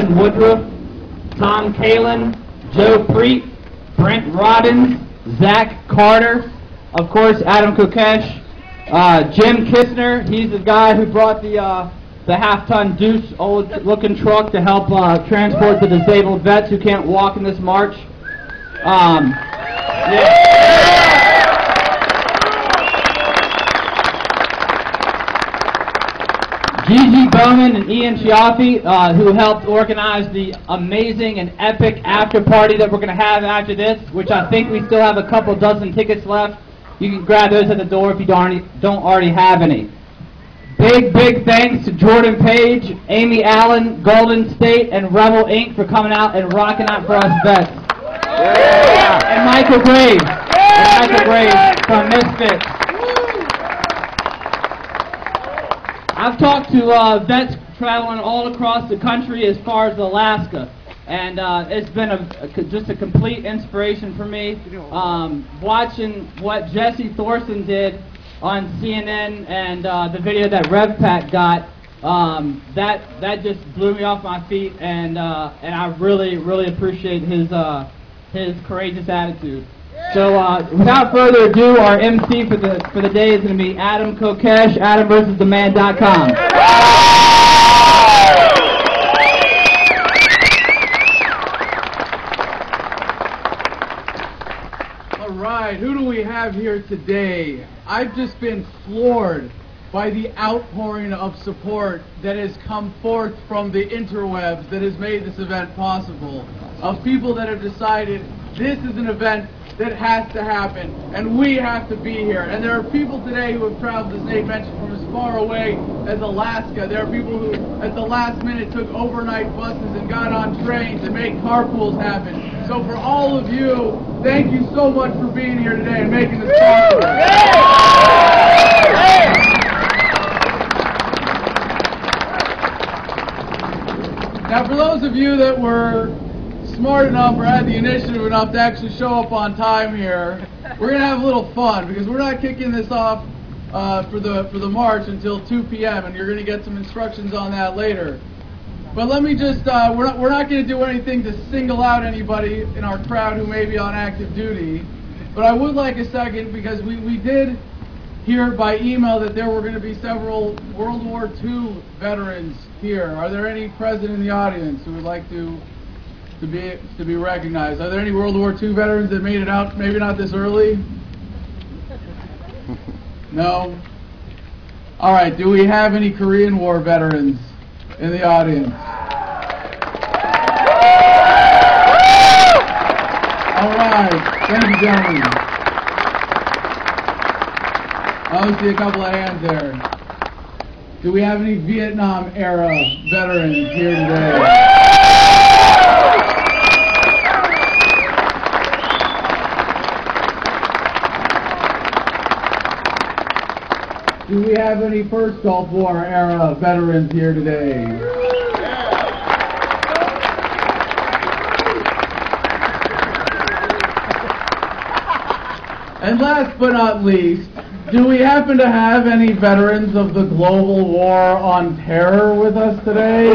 Jason Woodruff, Tom Kalin, Joe Preet, Brent Robbins, Zach Carter, of course Adam Kokesh, Jim Kistner. He's the guy who brought the half-ton Deuce old-looking truck to help transport the disabled vets who can't walk in this march. Gigi Bowman and Ian Chiaffi, who helped organize the amazing and epic after party that we're going to have after this, which I think we still have a couple dozen tickets left. You can grab those at the door if you don't already have any. Big thanks to Jordan Page, Amy Allen, Golden State, and Rebel Inc. for coming out and rocking out for us vets. Yeah. And Michael Graves. From Misfits. I've talked to vets traveling all across the country as far as Alaska, and it's been just a complete inspiration for me. Watching what Jesse Thorson did on CNN and the video that RevPack got, that just blew me off my feet, and I really appreciate his courageous attitude. So without further ado, our MC for the day is going to be Adam Kokesh, AdamVersusTheMan.com. All right, who do we have here today? I've just been floored by the outpouring of support that has come forth from the interwebs that has made this event possible, of people that have decided this is an event that has to happen, and we have to be here. And there are people today who have traveled, as Nate mentioned, from as far away as Alaska. There are people who, at the last minute, took overnight buses and got on trains and made carpools happen. So for all of you, thank you so much for being here today and making this possible. Now, for those of you that were smart enough or had the initiative enough to actually show up on time here, we're going to have a little fun, because we're not kicking this off for the march until 2 p.m. and you're going to get some instructions on that later. But let me just, we're not going to do anything to single out anybody in our crowd who may be on active duty, but I would like a second, because we did hear by email that there were going to be several World War II veterans here. Are there any present in the audience who would like to be recognized? Are there any World War II veterans that made it out, maybe not this early? No? All right, do we have any Korean War veterans in the audience? All right, thank you, gentlemen. I only see a couple of hands there. Do we have any Vietnam era veterans here today? Do we have any First Gulf War era veterans here today? And last but not least, do we happen to have any veterans of the global war on terror with us today?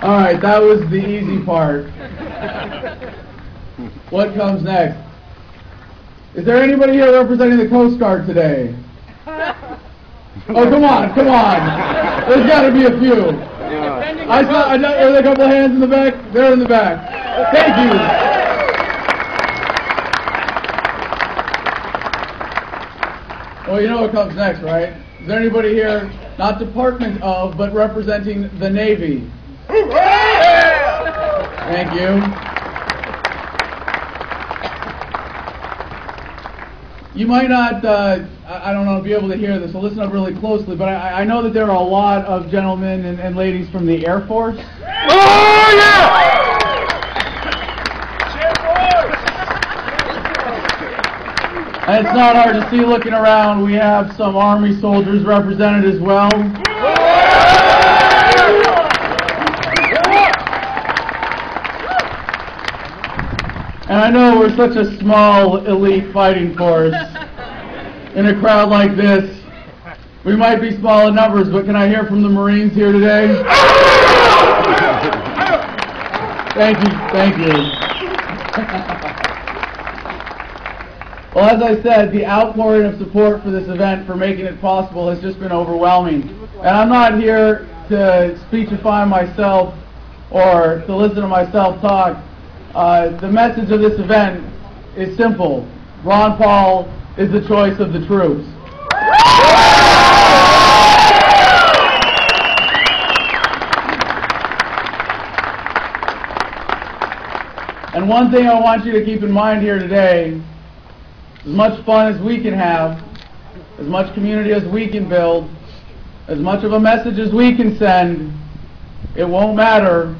All right, that was the easy part. What comes next? Is there anybody here representing the Coast Guard today? Oh, come on. There's got to be a few. I saw there's a couple of hands in the back. They're in the back. Thank you. Well, you know what comes next, right? Is there anybody here, not Department of, but representing the Navy? Thank you. You might not, I don't know, be able to hear this, so listen up really closely, but I know that there are a lot of gentlemen and ladies from the Air Force. Oh, yeah! And it's not hard to see looking around, we have some Army soldiers represented as well. And I know we're such a small elite fighting force, in a crowd like this. We might be small in numbers, but can I hear from the Marines here today? Thank you. Well, as I said, the outpouring of support for this event, for making it possible, has just been overwhelming. And I'm not here to speechify myself or to listen to myself talk. The message of this event is simple. Ron Paul is the choice of the troops. And one thing I want you to keep in mind here today, as much fun as we can have, as much community as we can build, as much of a message as we can send, it won't matter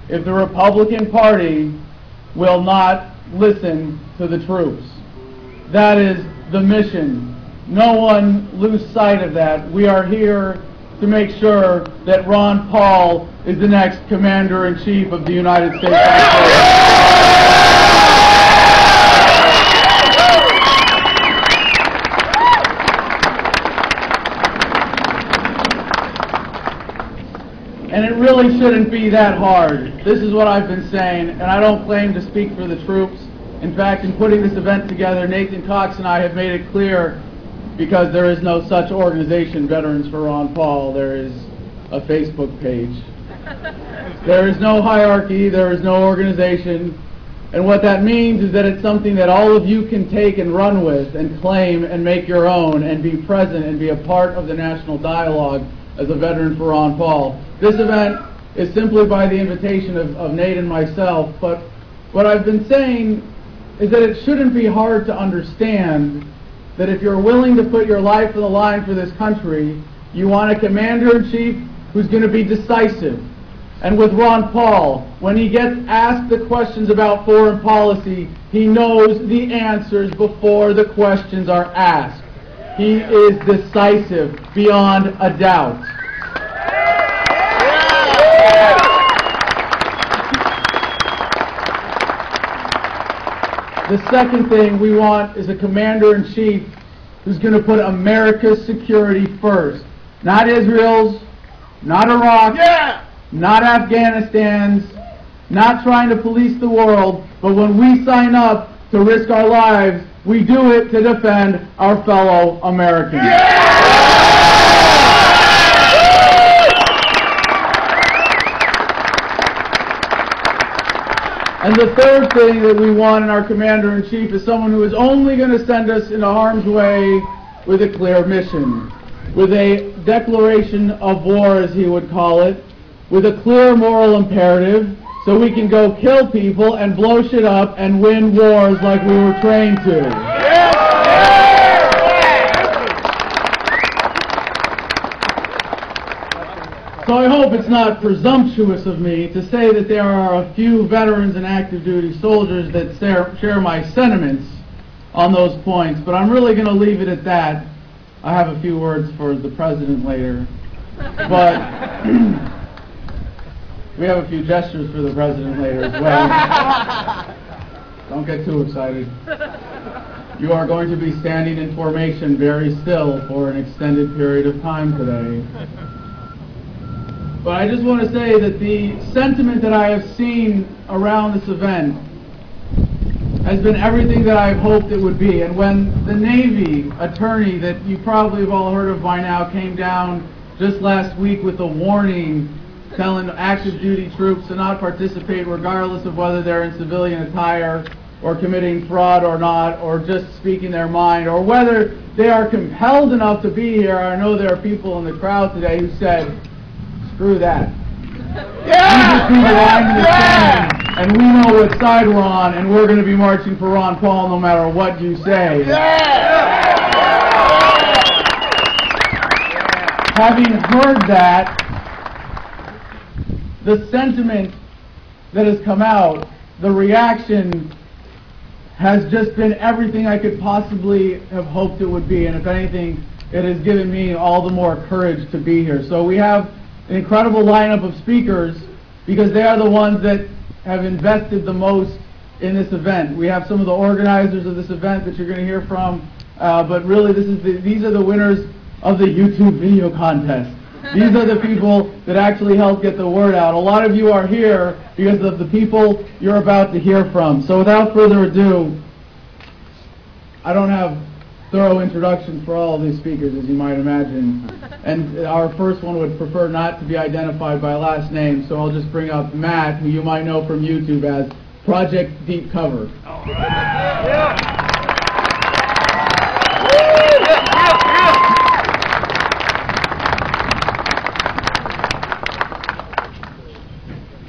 if the Republican Party will not listen to the troops. That is the mission. No one lose sight of that. We are here to make sure that Ron Paul is the next Commander-in-Chief of the United States Armed Forces. And it really shouldn't be that hard. This is what I've been saying, and I don't claim to speak for the troops. In fact, in putting this event together, Nathan Cox and I have made it clear, because there is no such organization, Veterans for Ron Paul. There is a Facebook page. There is no hierarchy, there is no organization, and what that means is that it's something that all of you can take and run with and claim and make your own and be present and be a part of the national dialogue as a veteran for Ron Paul. This event is simply by the invitation of Nate and myself, but what I've been saying is that it shouldn't be hard to understand that if you're willing to put your life on the line for this country, you want a Commander-in-Chief who's going to be decisive. And with Ron Paul, when he gets asked the questions about foreign policy, he knows the answers before the questions are asked. He is decisive beyond a doubt. The second thing we want is a Commander-in-Chief who's going to put America's security first. Not Israel's, not Iraq's, not Afghanistan's, not trying to police the world, but when we sign up to risk our lives, we do it to defend our fellow Americans. And the third thing that we want in our Commander-in-Chief is someone who is only going to send us into harm's way with a clear mission, with a declaration of war, as he would call it, with a clear moral imperative, so we can go kill people and blow shit up and win wars like we were trained to. So I hope it's not presumptuous of me to say that there are a few veterans and active duty soldiers that share my sentiments on those points, but I'm really going to leave it at that. I have a few words for the President later, but we have a few gestures for the President later as well. Don't get too excited. You are going to be standing in formation very still for an extended period of time today. But I just want to say that the sentiment that I have seen around this event has been everything that I've hoped it would be. And when the Navy attorney that you probably have all heard of by now came down just last week with a warning telling active duty troops to not participate regardless of whether they're in civilian attire or committing fraud or not, or just speaking their mind, or whether they are compelled enough to be here. I know there are people in the crowd today who said, screw that. You just need a line in the sand, and we know what side we're on, and we're going to be marching for Ron Paul no matter what you say. Having heard that, the sentiment that has come out, the reaction has just been everything I could possibly have hoped it would be, and if anything, it has given me all the more courage to be here. So we have an incredible lineup of speakers because they are the ones that have invested the most in this event. We have some of the organizers of this event that you're going to hear from but really these are the winners of the YouTube video contest. These are the people that actually help get the word out. A lot of you are here because of the people you're about to hear from. So without further ado, I don't have thorough introductions for all of these speakers, as you might imagine. And our first one would prefer not to be identified by last name, so I'll just bring up Matt, who you might know from YouTube as Project Deep Cover.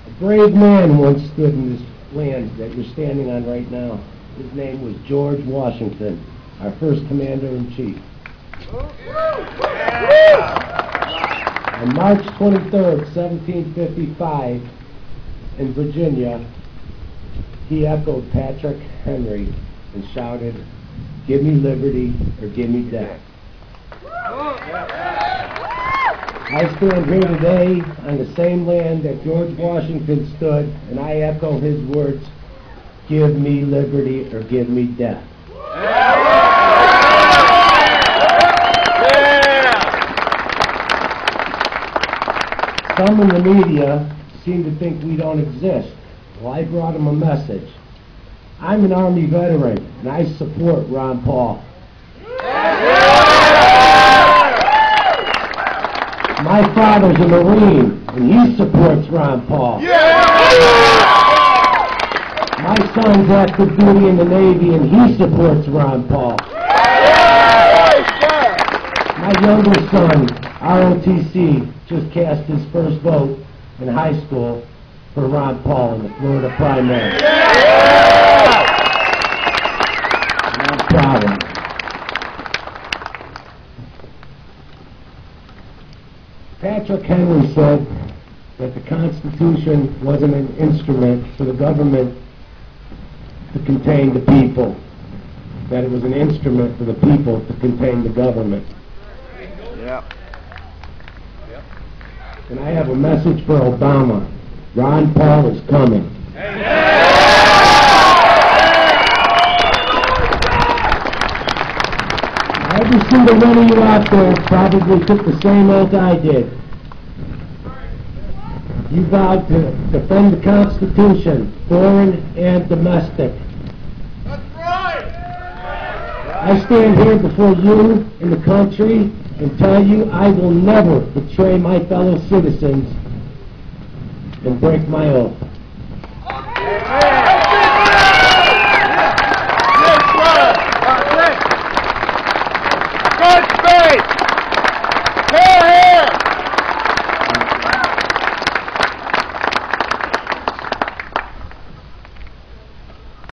A brave man once stood in this land that you're standing on right now. His name was George Washington, our first commander-in-chief. On March 23rd, 1755, in Virginia, he echoed Patrick Henry and shouted, "Give me liberty or give me death." I stand here today on the same land that George Washington stood, and I echo his words, "Give me liberty or give me death." Some in the media seem to think we don't exist. Well, I brought them a message. I'm an Army veteran, and I support Ron Paul. My father's a Marine, and he supports Ron Paul. My son's active duty in the Navy, and he supports Ron Paul. My younger son, ROTC, just cast his first vote in high school for Ron Paul in the Florida primary. And I'm proud of him. Patrick Henry said that the Constitution wasn't an instrument for the government to contain the people, that it was an instrument for the people to contain the government. Yeah. And I have a message for Obama. Ron Paul is coming. Every single one of you out there probably took the same oath I did. You vowed to defend the Constitution, foreign and domestic. That's right! I stand here before you and the country and tell you I will never betray my fellow citizens and break my oath.